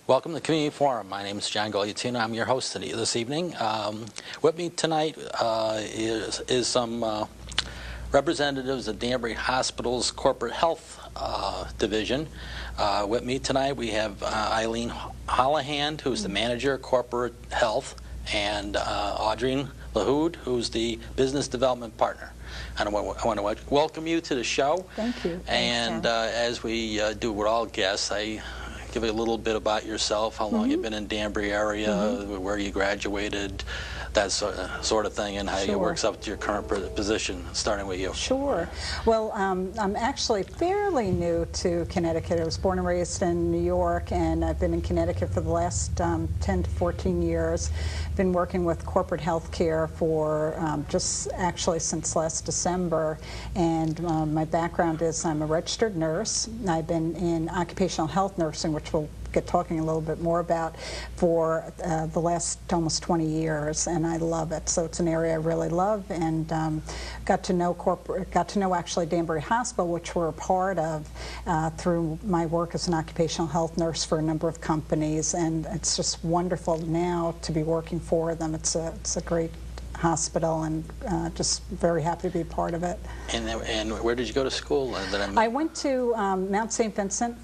Welcome to the Community Forum. My name is John Goliatino. I'm your host this evening. With me tonight is some representatives of Danbury Hospital's Corporate Health Division. With me tonight we have Eileen Hollahan, who's the Manager of Corporate Health, and Audrey LaHood, who's the Business Development Partner. And I want to welcome you to the show. Thank you. And as we do with all guests, I give you a little bit about yourself, how long you've been in Danbury area, where you graduated, that sort of thing, and how it works up to your current position, starting with you. Sure. Well, I'm actually fairly new to Connecticut. I was born and raised in New York, and I've been in Connecticut for the last 10 to 14 years. Been working with corporate health care for just actually since last December, and my background is I'm a registered nurse. I've been in occupational health nursing, which we'll get talking a little bit more about, for the last almost 20 years, and I love it. So it's an area I really love, and got to know actually Danbury Hospital, which we're a part of through my work as an occupational health nurse for a number of companies, and it's just wonderful now to be working for them. It's a great hospital, and just very happy to be part of it. And where did you go to school? I went to Mount St. Vincent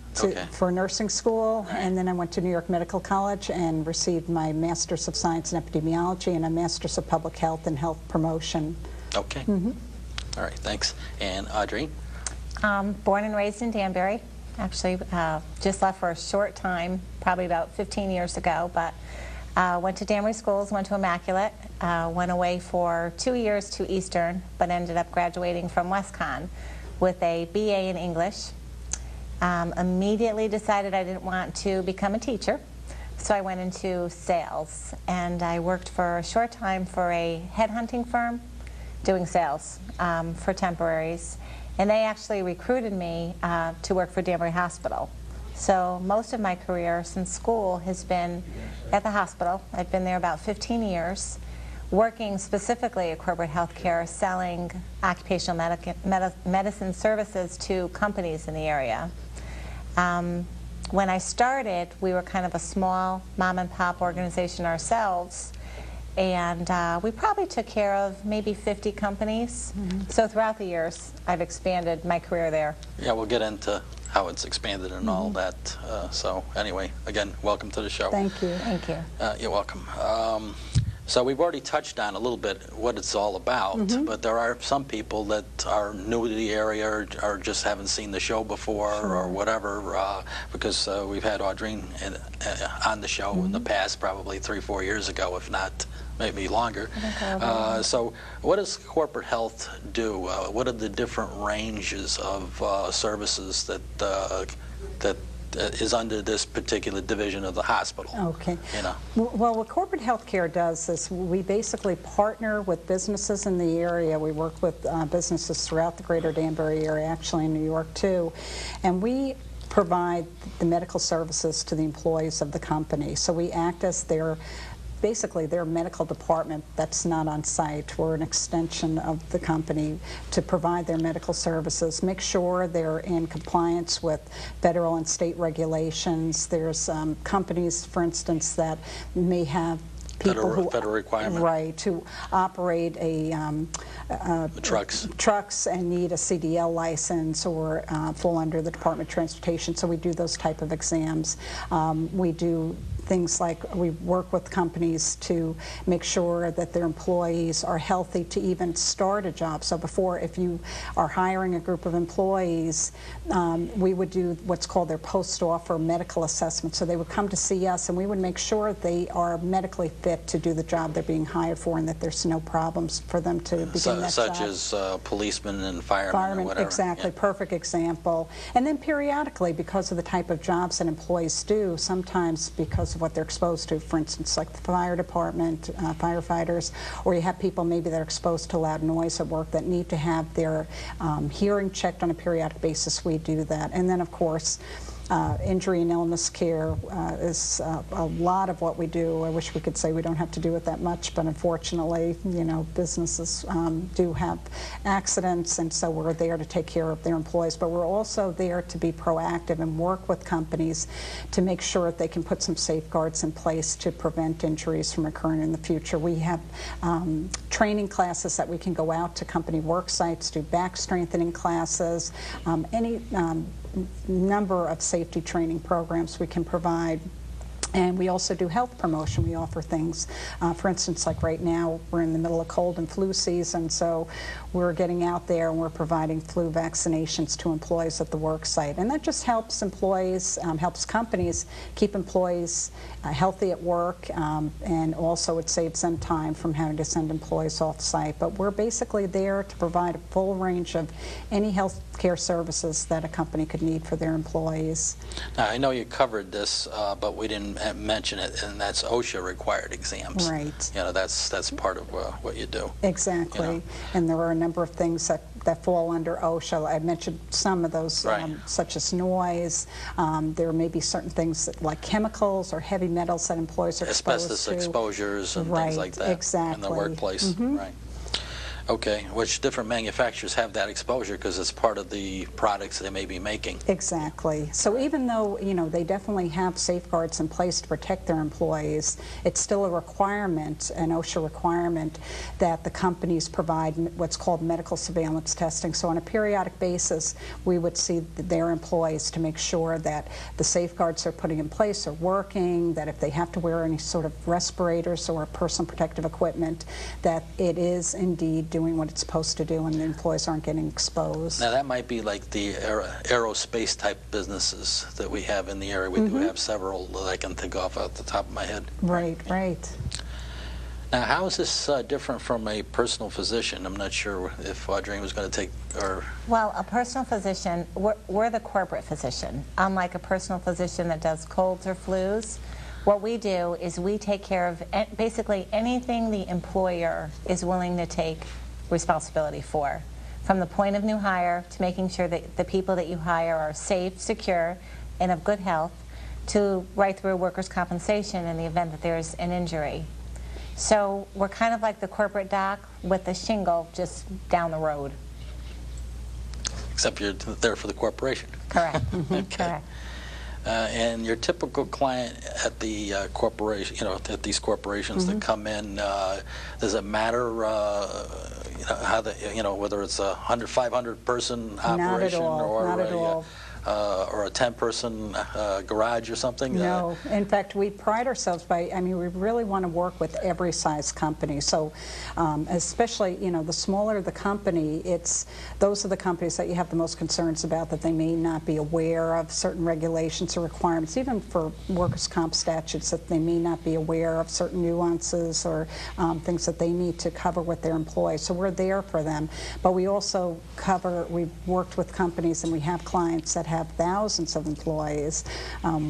for nursing school, and then I went to New York Medical College and received my Master's of Science in Epidemiology and a Master's of Public Health and Health Promotion. Okay. All right, thanks. And Audrey? Born and raised in Danbury. Actually, just left for a short time, probably about 15 years ago, but went to Danbury schools, went to Immaculate, went away for 2 years to Eastern, but ended up graduating from WestConn with a BA in English. Immediately decided I didn't want to become a teacher, so I went into sales, and I worked for a short time for a headhunting firm doing sales for temporaries, and they actually recruited me to work for Danbury Hospital. So most of my career since school has been at the hospital. I've been there about 15 years, working specifically at corporate health care, selling occupational medicine services to companies in the area. When I started, we were kind of a small mom-and-pop organization ourselves, and we probably took care of maybe 50 companies. So throughout the years, I've expanded my career there. Yeah, we'll get into how it's expanded and all that. So anyway, again, welcome to the show. Thank you. Thank you. You're welcome. So we've already touched on a little bit what it's all about, but there are some people that are new to the area or just haven't seen the show before or whatever, because we've had Audrey on the show in the past, probably 3 or 4 years ago, if not maybe longer. So what does corporate health do? What are the different ranges of services that is under this particular division of the hospital? Okay. You know. Well, what corporate health care does is we basically partner with businesses in the area. We work with businesses throughout the greater Danbury area, actually in New York too, and we provide the medical services to the employees of the company. So we act as basically their medical department that's not on site. We're an extension of the company to provide their medical services, make sure they're in compliance with federal and state regulations. There's companies, for instance, that may have people federal requirement. Right, to operate trucks and need a CDL license or fall under the Department of Transportation. So we do those type of exams. We do things like we work with companies to make sure that their employees are healthy to even start a job. So before, if you are hiring a group of employees, we would do what's called their post-offer medical assessment. So they would come to see us, and we would make sure they are medically fit to do the job they're being hired for, and that there's no problems for them to begin that job. Such as policemen and firemen or whatever. Exactly, perfect example. And then periodically, because of the type of jobs that employees do, sometimes because of what they're exposed to, for instance, like the fire department, firefighters, or you have people maybe that are exposed to loud noise at work that need to have their hearing checked on a periodic basis, we do that. And then, of course, injury and illness care is a lot of what we do. I wish we could say we don't have to do it that much, but unfortunately, you know, businesses do have accidents, and so we're there to take care of their employees. But we're also there to be proactive and work with companies to make sure that they can put some safeguards in place to prevent injuries from occurring in the future. We have training classes that we can go out to company work sites, do back strengthening classes, any number of safety training programs we can provide. And we also do health promotion. We offer things, for instance, like right now we're in the middle of cold and flu season, so we're getting out there and we're providing flu vaccinations to employees at the work site. And that just helps employees, helps companies keep employees healthy at work, and also it saves them time from having to send employees off site. But we're basically there to provide a full range of any health care services that a company could need for their employees. Now, I know you covered this, but we didn't mention it, and that's OSHA required exams. Right. You know, that's part of what you do. Exactly. You know? And there are a number of things that fall under OSHA. I mentioned some of those, right. Such as noise. There may be certain things like chemicals or heavy metals that employees are exposed to. Asbestos exposures and right, things like that exactly. in the workplace. Mm-hmm. Right. Okay, which different manufacturers have that exposure because it's part of the products they may be making. Exactly. So even though, you know, they definitely have safeguards in place to protect their employees, it's still a requirement, an OSHA requirement, that the companies provide what's called medical surveillance testing. So on a periodic basis, we would see their employees to make sure that the safeguards they're putting in place are working, that if they have to wear any sort of respirators or personal protective equipment, that it is indeed doing what it's supposed to do and the employees aren't getting exposed. Now that might be like the aerospace type businesses that we have in the area. We do have several that I can think of off the top of my head. Right, right. Now how is this different from a personal physician? I'm not sure if Audrey was going to take, or... Well, a personal physician, we're the corporate physician. Unlike a personal physician that does colds or flus, what we do is we take care of basically anything the employer is willing to take responsibility for, from the point of new hire to making sure that the people that you hire are safe, secure, and of good health, to right through workers' compensation in the event that there's an injury. So we're kind of like the corporate doc with the shingle just down the road. Except you're there for the corporation. Correct. Okay. Correct. And your typical client at the corporation, you know, at these corporations that come in, does it matter, you know, how the, you know, whether it's a 500 person operation or or a 10-person garage or something? No. In fact, we pride ourselves by, I mean, we really want to work with every size company. So especially, you know, the smaller the company, those are the companies that you have the most concerns about, that they may not be aware of certain regulations or requirements, even for workers' comp statutes, that they may not be aware of certain nuances or things that they need to cover with their employees. So we're there for them. But we also we've worked with companies and we have clients that have thousands of employees.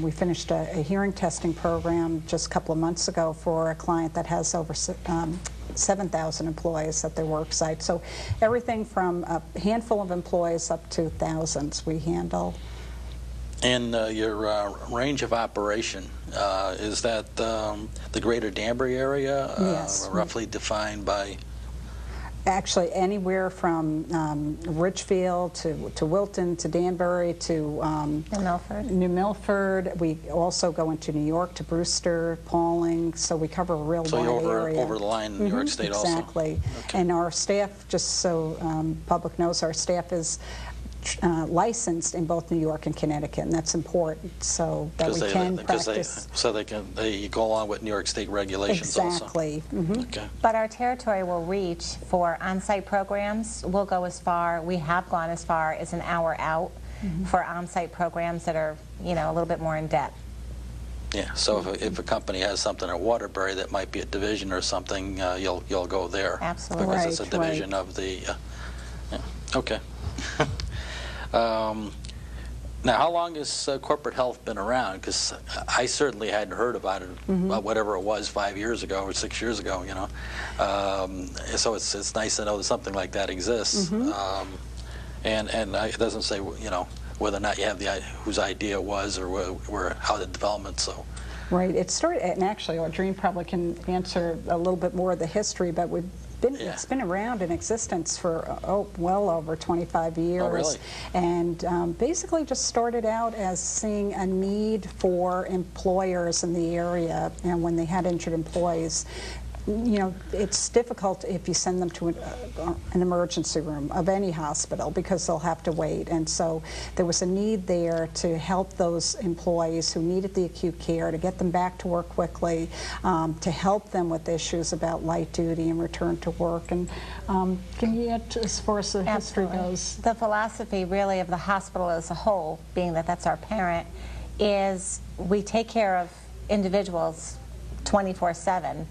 We finished a hearing testing program just a couple of months ago for a client that has over 7,000 employees at their work site. So everything from a handful of employees up to thousands we handle. And your range of operation, is that the greater Danbury area? Yes. Roughly defined by? Actually, anywhere from Richfield to Wilton to Danbury to New Milford. We also go into New York to Brewster, Pauling, so we cover a real wide area. So over the line in New York State also? Exactly. Okay. And our staff, just so public knows, our staff is licensed in both New York and Connecticut, and that's important so that we can practice. So they go along with New York State regulations also. Exactly. Okay. But our territory will reach for on-site programs. We'll go as far, we have gone as far as an hour out for on-site programs that are, you know, a little bit more in depth. Yeah, so if a company has something at Waterbury that might be a division or something, you'll go there. Absolutely. Because it's a division of the, yeah. Okay. Now, how long has corporate health been around? Because I certainly hadn't heard about it, about whatever it was 5 years ago or 6 years ago, you know. So it's nice to know that something like that exists. And it doesn't say, you know, whether or not you have whose idea it was or how the development. So. Right. It started, and actually, Audreen probably can answer a little bit more of the history, but it's been around in existence for well over 25 years. Oh, really? And basically just started out as seeing a need for employers in the area, and when they had injured employees. You know, it's difficult if you send them to an emergency room of any hospital because they'll have to wait. And so there was a need there to help those employees who needed the acute care, to get them back to work quickly, to help them with issues about light duty and return to work. And can you add, as far as the history goes? The philosophy really of the hospital as a whole, being that that's our parent, is we take care of individuals 24/7.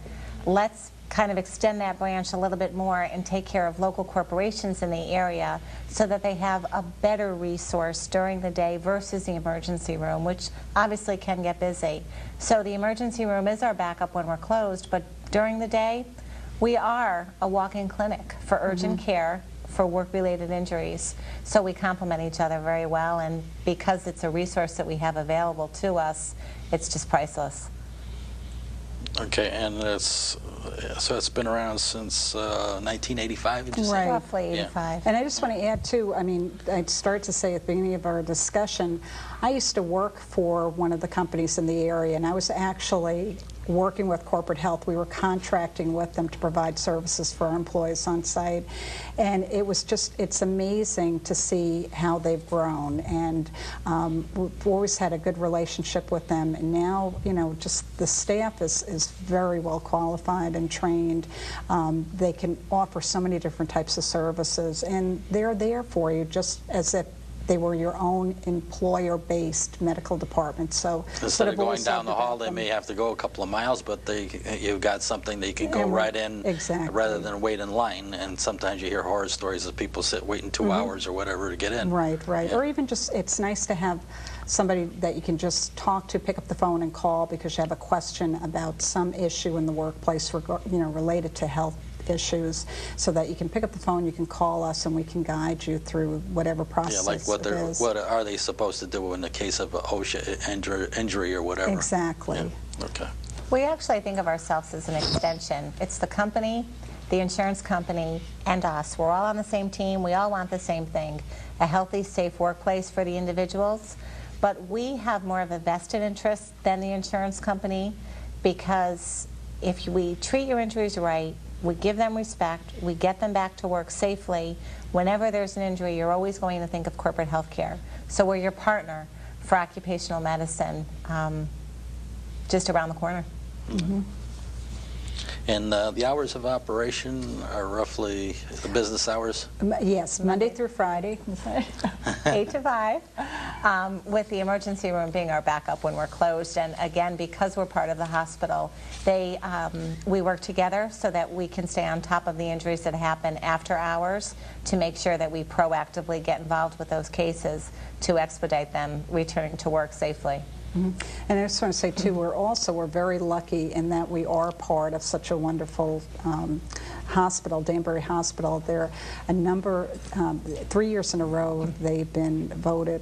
Let's kind of extend that branch a little bit more and take care of local corporations in the area so that they have a better resource during the day versus the emergency room, which obviously can get busy. So the emergency room is our backup when we're closed, but during the day, we are a walk-in clinic for urgent care for work-related injuries. So we complement each other very well, and because it's a resource that we have available to us, it's just priceless. Okay, and so it's been around since 1985, did you say? Right. Roughly 85. And I just want to add too, I mean, I'd start to say at the beginning of our discussion, I used to work for one of the companies in the area, and I was actually working with corporate health. We were contracting with them to provide services for our employees on site. And it was just, it's amazing to see how they've grown. And we've always had a good relationship with them. And now, you know, just the staff is very well qualified and trained. They can offer so many different types of services. And they're there for you just as if they were your own employer-based medical department. So instead of going down the hall, they may have to go a couple of miles, but you've got something they can go right in, rather than wait in line. And sometimes you hear horror stories of people waiting 2 hours or whatever to get in. Right, right. Yeah. Or even just, it's nice to have somebody that you can just talk to, pick up the phone and call because you have a question about some issue in the workplace, related to health issues, so that you can pick up the phone, you can call us, and we can guide you through whatever process. Yeah, like what are they supposed to do in the case of an OSHA injury or whatever? Exactly. Yeah. Okay. We actually think of ourselves as an extension. It's the company, the insurance company, and us. We're all on the same team. We all want the same thing, a healthy, safe workplace for the individuals. But we have more of a vested interest than the insurance company, because if we treat your injuries right, we give them respect, we get them back to work safely. Whenever there's an injury, you're always going to think of corporate health care. So we're your partner for occupational medicine, just around the corner. Mm-hmm. And the hours of operation are roughly the business hours? Yes, Monday through Friday. 8 to 5, with the emergency room being our backup when we're closed. And again, because we're part of the hospital, we work together so that we can stay on top of the injuries that happen after hours to make sure that we proactively get involved with those cases to expedite them returning to work safely. Mm-hmm. And I just want to say too, we're very lucky in that we are part of such a wonderful hospital, Danbury Hospital. There are a number, 3 years in a row, they've been voted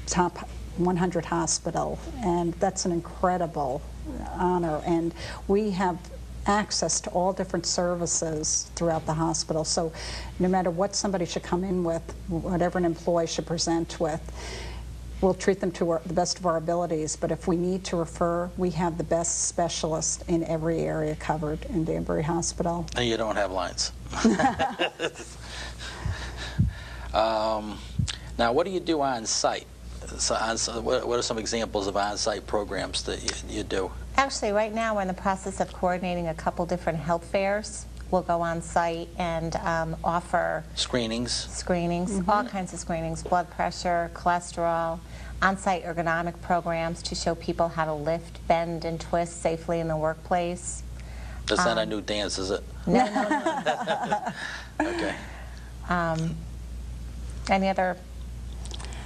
top 100 hospital, and that's an incredible honor. And we have access to all different services throughout the hospital. So no matter what somebody should come in with, whatever an employee should present with, we'll treat them to the best of our abilities, but if we need to refer, we have the best specialists in every area covered in Danbury Hospital. And you don't have lines. Now, what do you do on site? So what are some examples of on-site programs that you do? Actually, right now we're in the process of coordinating a couple different health fairs. We'll go on site and offer screenings, all kinds of screenings, blood pressure, cholesterol, on-site ergonomic programs to show people how to lift, bend, and twist safely in the workplace. That's not a new dance, is it? No, no. Okay. Any other?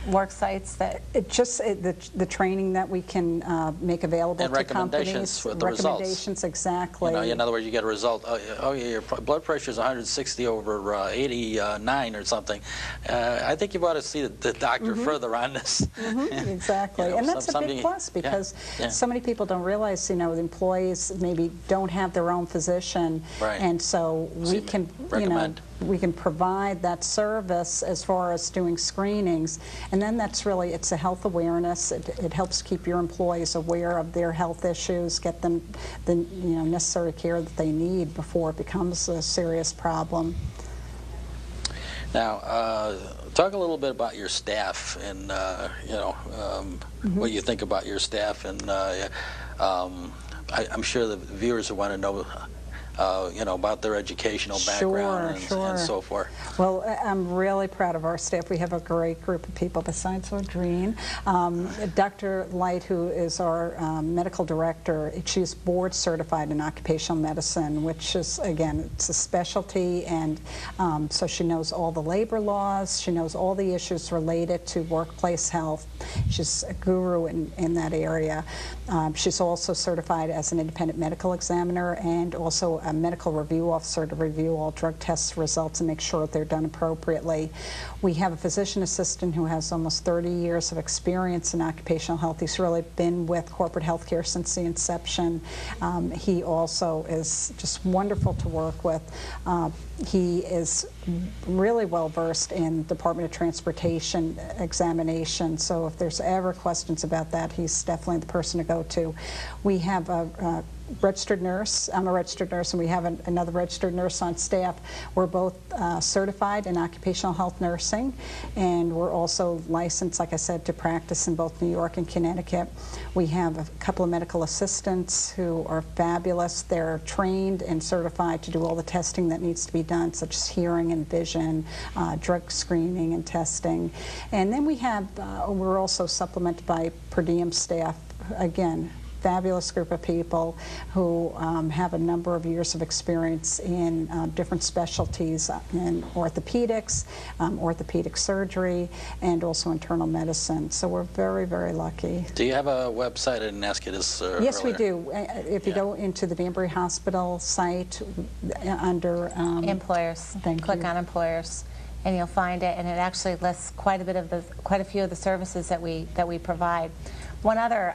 work sites that... The training that we can make available And to recommendations companies. for the results. Recommendations, exactly. You know, in other words, you get a result, oh yeah, your blood pressure is 160 over 89 or something. I think you ought to see the doctor further on this. Exactly. You know, and that's a big plus because so many people don't realize, you know, the employees maybe don't have their own physician. Right. And so we can, you know, recommend. we can provide that service as far as doing screenings. And then that's really, it's a health awareness. It helps keep your employees aware of their health issues, get them the necessary care that they need before it becomes a serious problem. Now, talk a little bit about your staff and, you know, what you think about your staff. And I'm sure the viewers want to know you know, about their educational background and so forth. Well, I'm really proud of our staff. We have a great group of people besides Audrine. Dr. Light, who is our medical director, she's board certified in occupational medicine, which is, again, it's a specialty, and so she knows all the labor laws, she knows all the issues related to workplace health. She's a guru in that area. She's also certified as an independent medical examiner and also a medical review officer to review all drug test results and make sure they're done appropriately. We have a physician assistant who has almost 30 years of experience in occupational health. He's really been with corporate healthcare since the inception. He also is just wonderful to work with. He is really well versed in Department of Transportation examination, so if there's ever questions about that, he's definitely the person to go to. We have a registered nurse. I'm a registered nurse, and we have another registered nurse on staff. We're both certified in occupational health nursing, and we're also licensed, like I said, to practice in both New York and Connecticut. We have a couple of medical assistants who are fabulous. They're trained and certified to do all the testing that needs to be done, such as hearing and vision, drug screening and testing. And then we have, we're also supplemented by per diem staff, again, fabulous group of people who have a number of years of experience in different specialties in orthopedics, orthopedic surgery, and also internal medicine. So we're very, very lucky. Do you have a website? I didn't ask you this Yes, earlier. we do. If you go into the Danbury Hospital site under employers, click on employers, and you'll find it, and it actually lists quite a few of the services that we provide. One other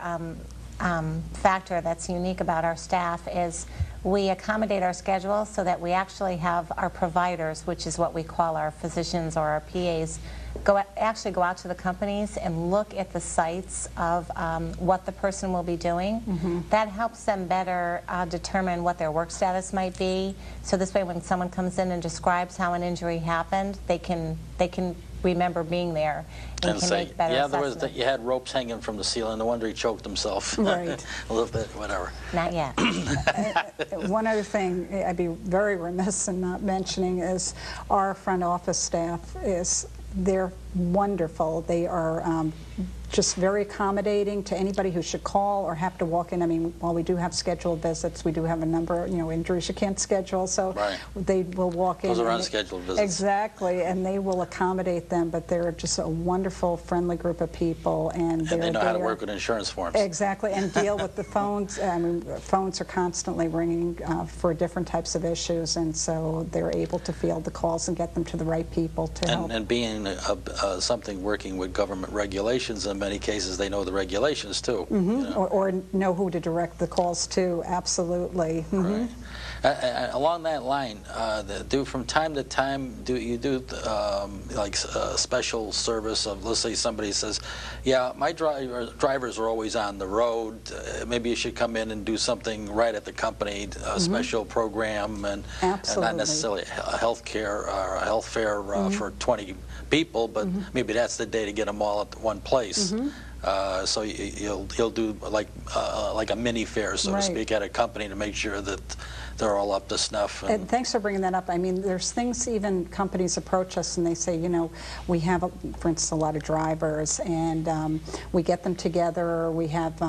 factor that's unique about our staff is we accommodate our schedule so that we actually have our providers, which is what we call our physicians or our PAs, actually go out to the companies and look at the sites of what the person will be doing. That helps them better determine what their work status might be. So this way, when someone comes in and describes how an injury happened, they can remember being there and can make better assessments. You had ropes hanging from the ceiling. No wonder he choked himself. Right. A little bit, whatever. Not yet. One other thing I'd be very remiss in not mentioning is our front office staff they're wonderful. They are just very accommodating to anybody who should call or have to walk in. I mean, while we do have scheduled visits, we do have a number of, injuries you can't schedule, so they will walk in. Those are unscheduled visits. Exactly, and they will accommodate them, but they're just a wonderful, friendly group of people, and they know how to work with insurance forms. Exactly, and deal with the phones. I mean, phones are constantly ringing for different types of issues, and so they're able to field the calls and get them to the right people to help. And being something working with government regulations, in many cases they know the regulations too. Or know who to direct the calls to, absolutely. Right. Along that line, from time to time, do you do like a special service of, let's say somebody says, yeah, my drivers are always on the road, maybe you should come in and do something right at the company, a special program, and not necessarily a health care or a health fair for 20 people, but maybe that's the day to get them all at one place. So you'll do like a mini fair, so to speak, at a company to make sure that they're all up to snuff. And thanks for bringing that up. I mean, there's things, even companies approach us and they say, you know, we have, for instance, a lot of drivers, and we get them together. We have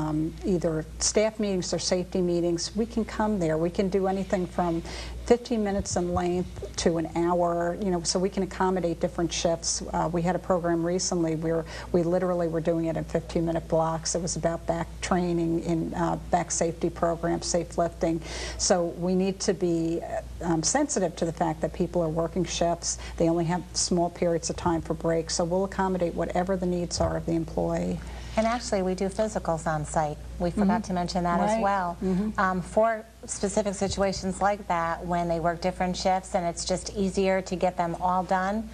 either staff meetings or safety meetings. We can come there. We can do anything from 15 minutes in length to an hour, you know, so we can accommodate different shifts. We had a program recently where we literally were doing it in 15-minute blocks. It was about back training in back safety programs, safe lifting. So we need to be sensitive to the fact that people are working shifts. They only have small periods of time for breaks, so we'll accommodate whatever the needs are of the employee. And actually, we do physicals on site. We forgot to mention that as well. For specific situations like that, when they work different shifts and it's just easier to get them all done,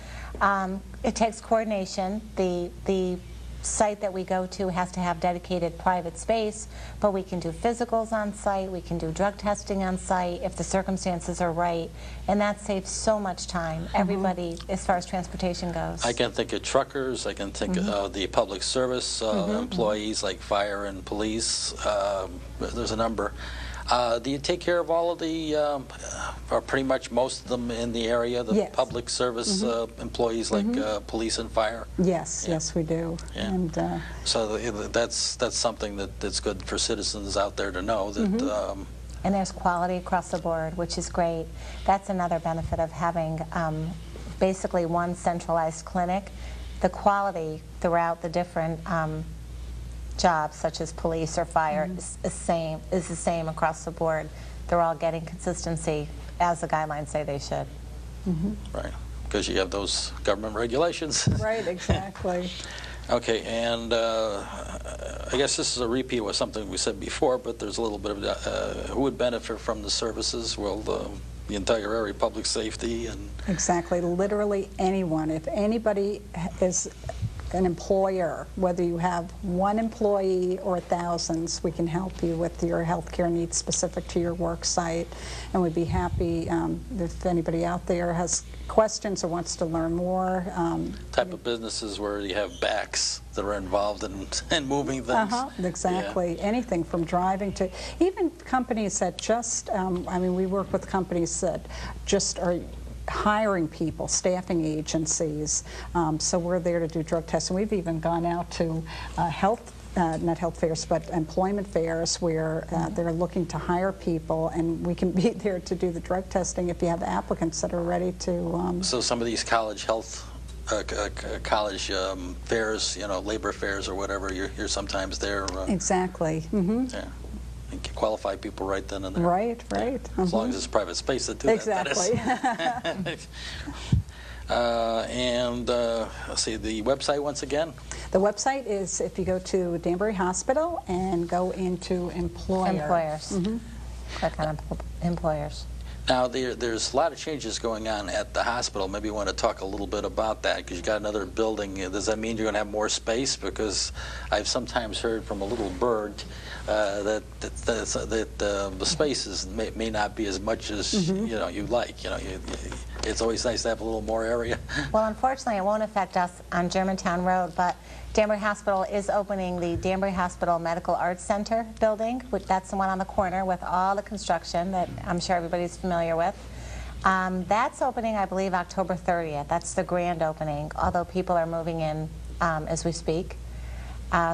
it takes coordination. The site that we go to has to have dedicated private space, but we can do physicals on site, we can do drug testing on site if the circumstances are right, and that saves so much time, everybody, as far as transportation goes. I can think of truckers, I can think of the public service employees like fire and police. There's a number. Do you take care of all of the, or pretty much most of them in the area, the public service employees like police and fire? Yes, yes, we do. And so that's something that's good for citizens out there to know that. And there's quality across the board, which is great. That's another benefit of having basically one centralized clinic. The quality throughout the different jobs, such as police or fire, is the same across the board. They're all getting consistency as the guidelines say they should. Right, because you have those government regulations. Right, exactly. Okay, and I guess this is a repeat of something we said before, but there's a little bit of who would benefit from the services? Well, the entire area, public safety, and exactly, literally anyone. If anybody is an employer, whether you have one employee or thousands, we can help you with your health care needs specific to your work site, and we'd be happy if anybody out there has questions or wants to learn more. Type of businesses where you have backs that are involved in moving things. Exactly. Anything from driving to even companies that just, I mean, we work with companies that just are hiring people, staffing agencies, so we're there to do drug testing. We've even gone out to not health fairs, but employment fairs where they're looking to hire people, and we can be there to do the drug testing if you have applicants that are ready to. So some of these college health, college fairs, you know, labor fairs or whatever, you're sometimes there. Exactly. Yeah. And qualify people right then and there. Right, right. As long as it's private space to do exactly. that. Exactly. And let's see, the website once again? The website is, if you go to Danbury Hospital and go into Employers. Click on Employers. Now, there's a lot of changes going on at the hospital. Maybe you want to talk a little bit about that, because you got another building. Does that mean you're going to have more space? Because I've sometimes heard from a little bird that the spaces may not be as much as you know you like. You know, it's always nice to have a little more area. Well, unfortunately, it won't affect us on Germantown Road, but Danbury Hospital is opening the Danbury Hospital Medical Arts Center building, that's the one on the corner with all the construction that I'm sure everybody's familiar with. That's opening, I believe, October 30th. That's the grand opening, although people are moving in as we speak.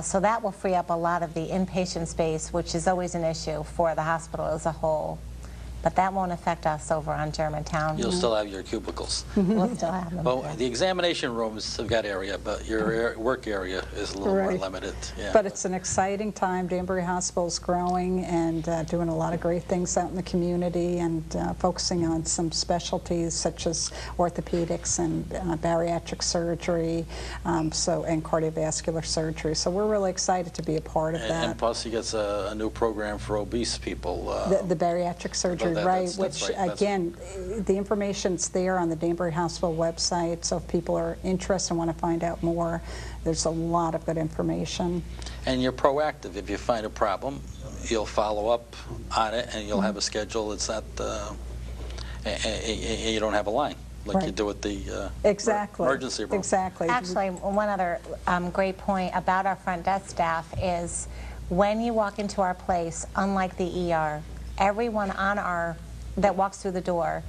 So that will free up a lot of the inpatient space, which is always an issue for the hospital as a whole. But that won't affect us over on Germantown. You'll still have your cubicles. We'll still have them. Well, the examination rooms have got area, but your work area is a little more limited. Yeah. But it's an exciting time. Danbury Hospital's growing and doing a lot of great things out in the community, and focusing on some specialties such as orthopedics and bariatric surgery, and cardiovascular surgery. So we're really excited to be a part of that. And plus, he gets a new program for obese people. The bariatric surgery. Right, which again, the information's there on the Danbury Hospital website, so if people are interested and want to find out more, there's a lot of good information. And you're proactive. If you find a problem, you'll follow up on it, and you'll have a schedule. It's not, and you don't have a line. like you Right. do with the Exactly. emergency room. Exactly. Actually, one other great point about our front desk staff is when you walk into our place, unlike the ER, everyone that walks through the door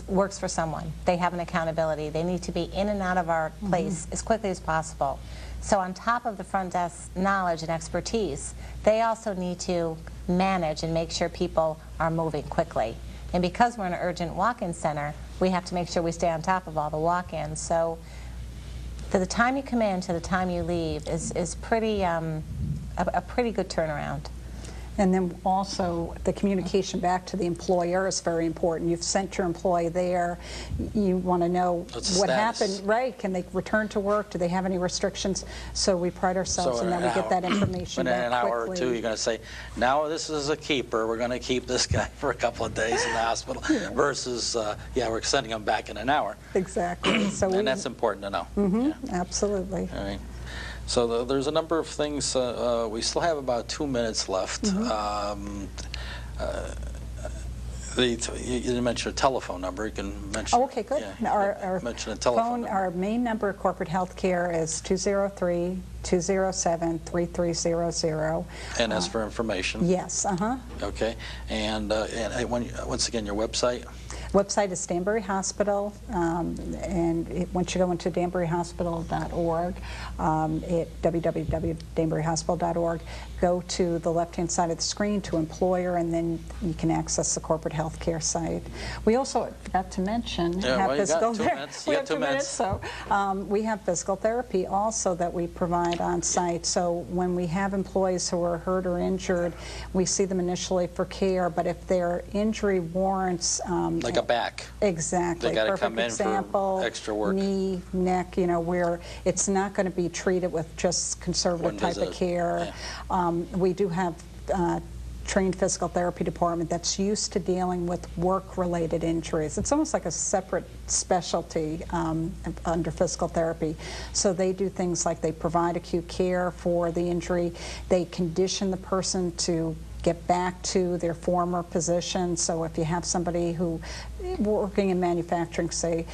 works for someone. They have an accountability. They need to be in and out of our place as quickly as possible. So on top of the front desk knowledge and expertise, they also need to manage and make sure people are moving quickly. And because we're an urgent walk-in center, we have to make sure we stay on top of all the walk-ins. So the time you come in to the time you leave is pretty a pretty good turnaround. And then also the communication back to the employer is very important. You've sent your employee there. You want to know What's the what status? happened, right? Can they return to work? Do they have any restrictions? So we pride ourselves in that we get that information Within back an hour quickly. or two, you're going to say, now this is a keeper. We're going to keep this guy for a couple of days in the hospital versus, yeah, we're sending him back in an hour. Exactly. So And that's important to know. Yeah. absolutely. All right. So there's a number of things. We still have about 2 minutes left. You didn't mention a telephone number. You can mention. Oh, okay, good. Yeah, Our mention a telephone number. Our main number of corporate health care is 203-207-3300. And as for information. Yes, Okay. And once again, your website. Website is Danbury Hospital, and once you go into danburyhospital.org, at www.danburyhospital.org, go to the left-hand side of the screen to employer, and then you can access the corporate health care site. We also forgot to mention Yeah, well, you got physical 2 minutes. You got 2 minutes. So we have physical therapy also that we provide on site. So when we have employees who are hurt or injured, we see them initially for care, but if their injury warrants Like a back. exactly. They gotta Perfect come in for example, extra work. knee, neck, where it's not going to be treated with just conservative One type of visit, care. We do have trained physical therapy department that's used to dealing with work-related injuries. It's almost like a separate specialty under physical therapy. So they do things like they provide acute care for the injury. They condition the person to get back to their former position. So if you have somebody who working in manufacturing, say,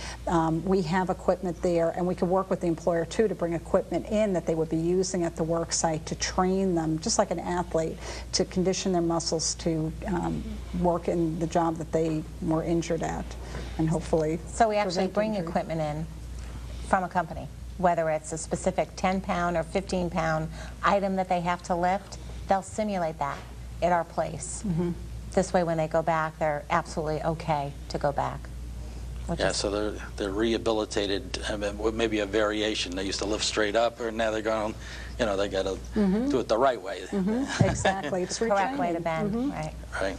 we have equipment there, and we can work with the employer too to bring equipment in that they would be using at the work site to train them, just like an athlete, to condition their muscles to work in the job that they were injured at, and hopefully So we actually prevent bring injury. equipment in from a company, whether it's a specific 10-pound or 15-pound item that they have to lift, they'll simulate that at our place. This way when they go back, they're absolutely okay to go back. Yeah, so they're rehabilitated, with maybe a variation. They used to lift straight up, or now they're going, they got to do it the right way. Exactly. It's Correct way to retraining. bend, right. Right.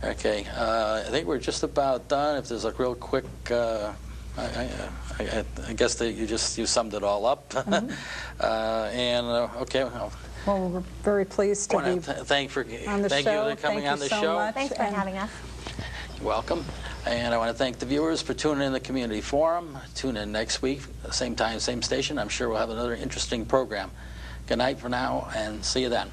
Okay. I think we're just about done. If there's a real quick, I guess that you summed it all up. Okay. Well, we're very pleased to I want be to thank you on the for show. coming Thank on you the so show. much. Thanks for And- having us. You're welcome. And I want to thank the viewers for tuning in the Community Forum. Tune in next week, same time, same station. I'm sure we'll have another interesting program. Good night for now, and see you then.